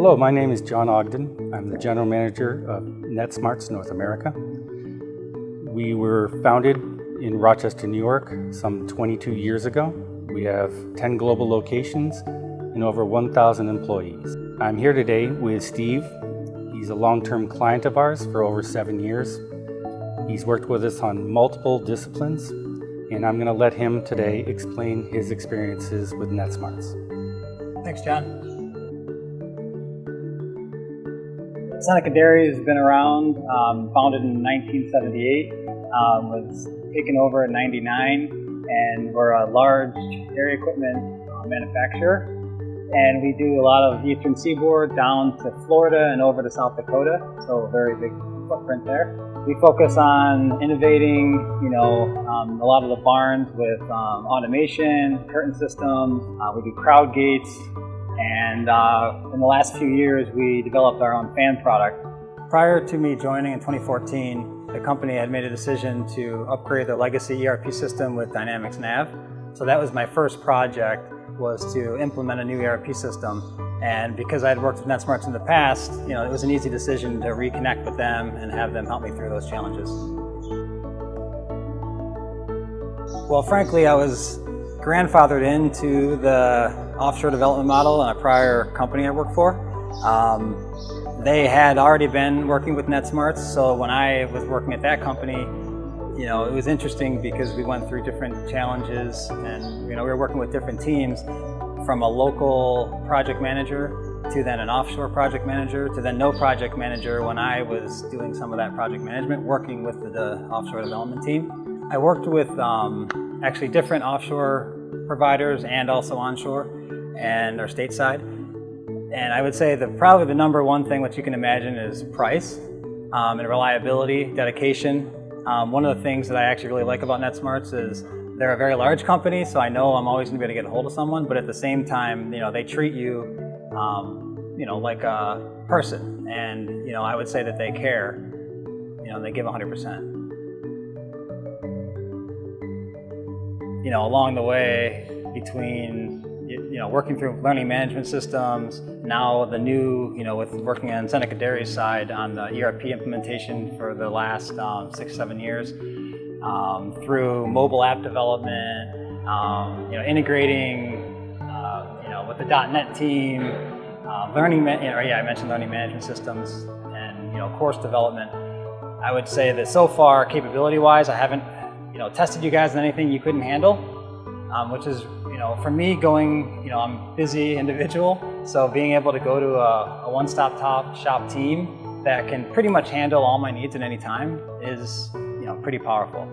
Hello, my name is John Ogden. I'm the General Manager of Netsmartz North America. We were founded in Rochester, New York some 22 years ago. We have 10 global locations and over 1,000 employees. I'm here today with Steve. He's a long-term client of ours for over 7 years. He's worked with us on multiple disciplines, and I'm going to let him today explain his experiences with Netsmartz. Thanks, John. Seneca Dairy has been around, founded in 1978, was taken over in 99, and we're a large dairy equipment manufacturer. And we do a lot of Eastern Seaboard down to Florida and over to South Dakota, so a very big footprint there. We focus on innovating, a lot of the barns with automation, curtain systems. We do crowd gates. And in the last few years, we developed our own fan product. Prior to me joining in 2014, the company had made a decision to upgrade their legacy ERP system with Dynamics Nav. So that was my first project, was to implement a new ERP system. And because I had worked with Netsmartz in the past, it was an easy decision to reconnect with them and have them help me through those challenges. Well, frankly, I was grandfathered into the offshore development model in a prior company I worked for. They had already been working with Netsmartz, so when I was working at that company, it was interesting because we went through different challenges, and we were working with different teams, from a local project manager to then an offshore project manager to then no project manager when I was doing some of that project management, working with the offshore development team. I worked with actually different offshore providers and also onshore and our stateside. And I would say that probably the number one thing which you can imagine is price and reliability, dedication. One of the things that I actually really like about Netsmartz is they're a very large company, so I know I'm always going to be able to get a hold of someone, but at the same time, they treat you, like a person. And, I would say that they care, they give 100%. Along the way between, working through learning management systems, now the new, with working on Seneca Dairy side on the ERP implementation for the last 6-7 years, through mobile app development, integrating, with the .NET team, I mentioned learning management systems, and course development. I would say that so far, capability-wise, I haven't tested you guys on anything you couldn't handle, which is, for me going, I'm a busy individual, so being able to go to a one-stop shop team that can pretty much handle all my needs at any time is, pretty powerful.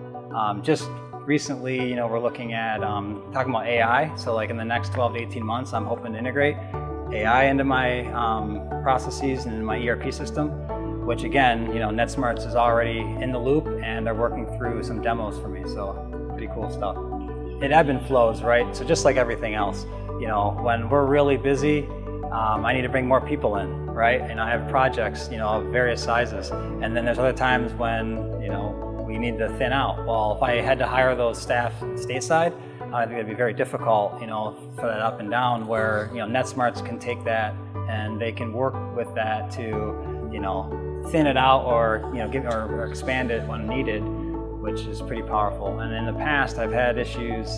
Just recently, we're looking at talking about AI, so like in the next 12 to 18 months, I'm hoping to integrate AI into my processes and in my ERP system, which again, Netsmartz is already in the loop and they're working through some demos for me, so pretty cool stuff. It ebb and flows, right? So just like everything else, when we're really busy, I need to bring more people in, right? And I have projects, of various sizes. And then there's other times when, we need to thin out. Well, if I had to hire those staff stateside, I think it'd be very difficult, for that up and down, where, Netsmartz can take that and they can work with that to, thin it out or, or expand it when needed, which is pretty powerful. And in the past, I've had issues.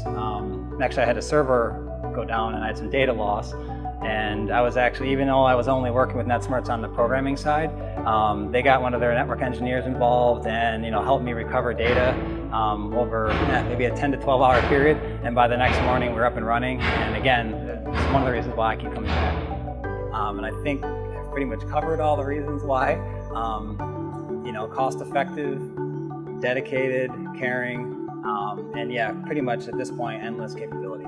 Actually, I had a server go down and I had some data loss. And I was actually, even though I was only working with Netsmartz on the programming side, they got one of their network engineers involved and helped me recover data over maybe a 10 to 12 hour period. And by the next morning, we're up and running. And again, it's one of the reasons why I keep coming back. And I think I've pretty much covered all the reasons why. Cost effective, dedicated, caring, and yeah, pretty much at this point, endless capability.